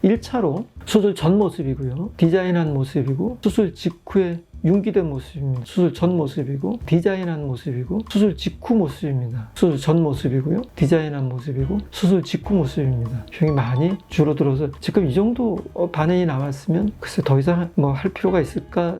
1차로 수술 전 모습이고요. 디자인한 모습이고 수술 직후에 융기된 모습입니다. 수술 전 모습이고 디자인한 모습이고 수술 직후 모습입니다. 수술 전 모습이고요. 디자인한 모습이고 수술 직후 모습입니다. 흉이 많이 줄어들어서 지금 이 정도 반응이 남았으면 글쎄 더 이상 뭐 할 필요가 있을까?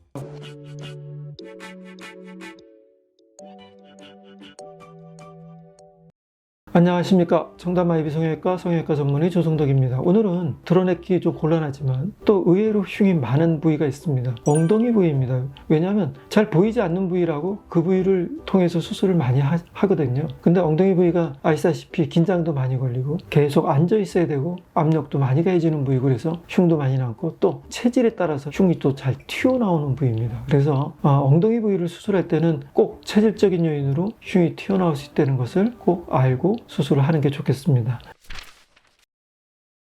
안녕하십니까. 정답마이비 성형외과 전문의 조성덕입니다. 오늘은 드러내기 좀 곤란하지만 또 의외로 흉이 많은 부위가 있습니다. 엉덩이 부위입니다. 왜냐하면 잘 보이지 않는 부위라고 그 부위를 통해서 수술을 많이 하거든요. 근데 엉덩이 부위가 아시다시피 긴장도 많이 걸리고 계속 앉아 있어야 되고 압력도 많이 가해지는 부위고 그래서 흉도 많이 남고 또 체질에 따라서 흉이 또 잘 튀어나오는 부위입니다. 그래서 엉덩이 부위를 수술할 때는 꼭 체질적인 요인으로 흉이 튀어나올 수 있다는 것을 꼭 알고 수술을 하는 게 좋겠습니다.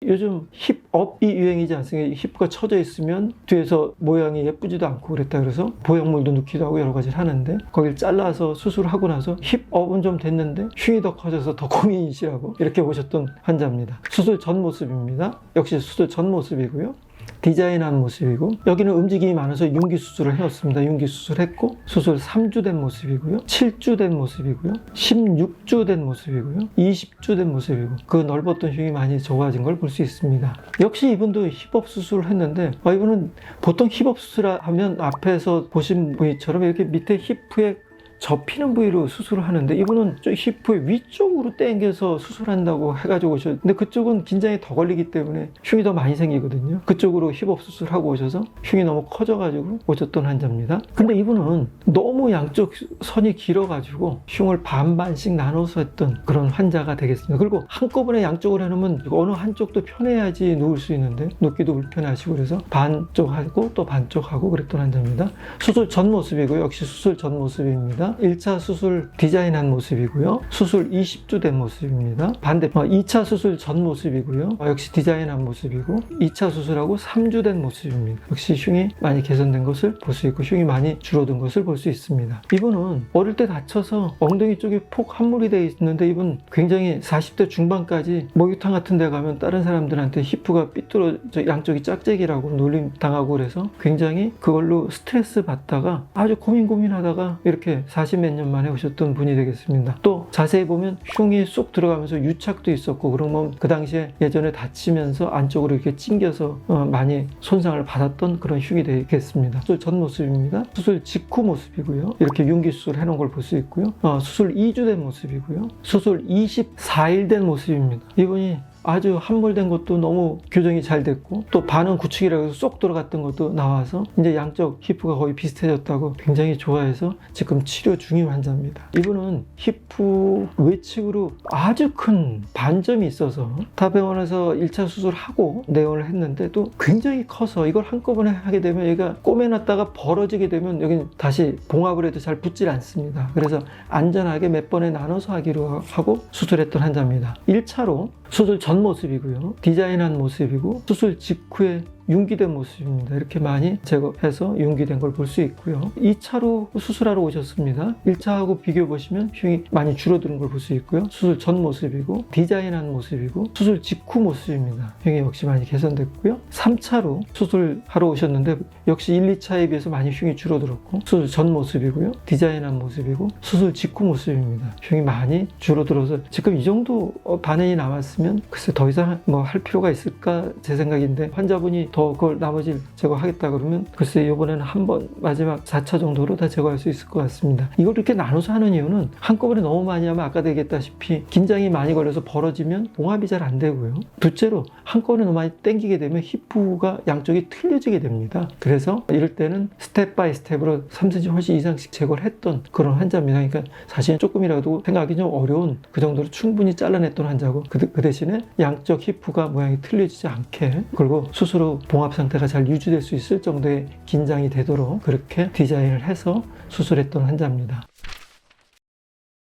요즘 힙업이 유행이지 않습니까? 힙가 처져 있으면 뒤에서 모양이 예쁘지도 않고 그랬다 그래서 보형물도 넣기도 하고 여러 가지를 하는데 거기를 잘라서 수술하고 나서 힙업은 좀 됐는데 흉이 더 커져서 더 고민이시라고 이렇게 오셨던 환자입니다. 수술 전 모습입니다. 역시 수술 전 모습이고요. 디자인한 모습이고 여기는 움직임이 많아서 융기 수술을 해왔습니다. 융기 수술했고 수술 3주 된 모습이고요. 7주 된 모습이고요. 16주 된 모습이고요. 20주 된 모습이고 그 넓었던 흉이 많이 좁아진 걸 볼 수 있습니다. 역시 이분도 힙업 수술을 했는데 이분은 보통 힙업 수술하면 앞에서 보신 부위처럼 이렇게 밑에 힙프에 접히는 부위로 수술을 하는데 이분은 힙의 위쪽으로 당겨서 수술한다고 해가지고 오셨는데 근데 그쪽은 긴장이 더 걸리기 때문에 흉이 더 많이 생기거든요. 그쪽으로 힙업 수술하고 오셔서 흉이 너무 커져가지고 오셨던 환자입니다. 근데 이분은 너무 양쪽 선이 길어가지고 흉을 반반씩 나눠서 했던 그런 환자가 되겠습니다. 그리고 한꺼번에 양쪽을 해놓으면 어느 한쪽도 편해야지 누울 수 있는데 눕기도 불편하시고 그래서 반쪽 하고 또 반쪽 하고 그랬던 환자입니다. 수술 전 모습이고요. 역시 수술 전 모습입니다. 1차 수술 디자인한 모습이고요. 수술 20주 된 모습입니다. 반대 2차 수술 전 모습이고요. 역시 디자인한 모습이고 2차 수술하고 3주 된 모습입니다. 역시 흉이 많이 개선된 것을 볼 수 있고 흉이 많이 줄어든 것을 볼 수 있습니다. 이분은 어릴 때 다쳐서 엉덩이 쪽에 폭 함몰이 되어 있는데 이분 굉장히 40대 중반까지 목욕탕 같은 데 가면 다른 사람들한테 히프가 삐뚤어져 양쪽이 짝짝이라고 놀림당하고 그래서 굉장히 그걸로 스트레스 받다가 아주 고민하다가 이렇게 40몇 년 만에 오셨던 분이 되겠습니다. 또 자세히 보면 흉이 쏙 들어가면서 유착도 있었고 그러면 그 당시에 예전에 다치면서 안쪽으로 이렇게 찡겨서 많이 손상을 받았던 그런 흉이 되겠습니다. 수술 전 모습입니다. 수술 직후 모습이고요. 이렇게 융기 수술 해놓은 걸 볼 수 있고요. 수술 2주 된 모습이고요. 수술 24일 된 모습입니다. 이분이 아주 함몰된 것도 너무 교정이 잘 됐고 또 반은 구축이라고 해서 쏙 들어갔던 것도 나와서 이제 양쪽 히프가 거의 비슷해졌다고 굉장히 좋아해서 지금 치료 중인 환자입니다. 이분은 히프 외측으로 아주 큰 반점이 있어서 타병원에서 1차 수술하고 내원을 했는데 또 굉장히 커서 이걸 한꺼번에 하게 되면 얘가 꼬매놨다가 벌어지게 되면 여기 다시 봉합을 해도 잘 붙질 않습니다. 그래서 안전하게 몇 번에 나눠서 하기로 하고 수술했던 환자입니다. 1차로 수술 전 모습이고요. 디자인한 모습이고 수술 직후에 융기된 모습입니다. 이렇게 많이 제거해서 융기된 걸 볼 수 있고요. 2차로 수술하러 오셨습니다. 1차하고 비교해 보시면 흉이 많이 줄어드는 걸 볼 수 있고요. 수술 전 모습이고 디자인한 모습이고 수술 직후 모습입니다. 흉이 역시 많이 개선됐고요. 3차로 수술하러 오셨는데 역시 1, 2차에 비해서 많이 흉이 줄어들었고 수술 전 모습이고요. 디자인한 모습이고 수술 직후 모습입니다. 흉이 많이 줄어들어서 지금 이 정도 반응이 남았으면 글쎄 더 이상 뭐 할 필요가 있을까 제 생각인데 환자분이 더 그걸 나머지 제거하겠다 그러면 글쎄 이번에는 한 번 마지막 4차 정도로 다 제거할 수 있을 것 같습니다. 이걸 이렇게 나눠서 하는 이유는 한꺼번에 너무 많이 하면 아까 얘기했다시피 긴장이 많이 걸려서 벌어지면 봉합이 잘 안 되고요. 둘째로 한꺼번에 너무 많이 당기게 되면 히프가 양쪽이 틀려지게 됩니다. 그래서 이럴 때는 스텝 바이 스텝으로 3cm 훨씬 이상씩 제거를 했던 그런 환자입니다. 그러니까 사실은 조금이라도 생각하기 좀 어려운 그 정도로 충분히 잘라냈던 환자고 그 대신에 양쪽 히프가 모양이 틀려지지 않게 그리고 수술 후 봉합 상태가 잘 유지될 수 있을 정도의 긴장이 되도록 그렇게 디자인을 해서 수술했던 환자입니다.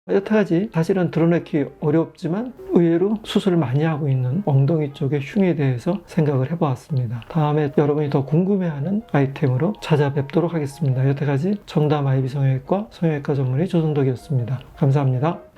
여태까지 사실은 드러내기 어렵지만 의외로 수술을 많이 하고 있는 엉덩이 쪽의 흉에 대해서 생각을 해보았습니다. 다음에 여러분이 더 궁금해하는 아이템으로 찾아뵙도록 하겠습니다. 여태까지 정답 마이비 성형외과 전문의 조성덕이었습니다. 감사합니다.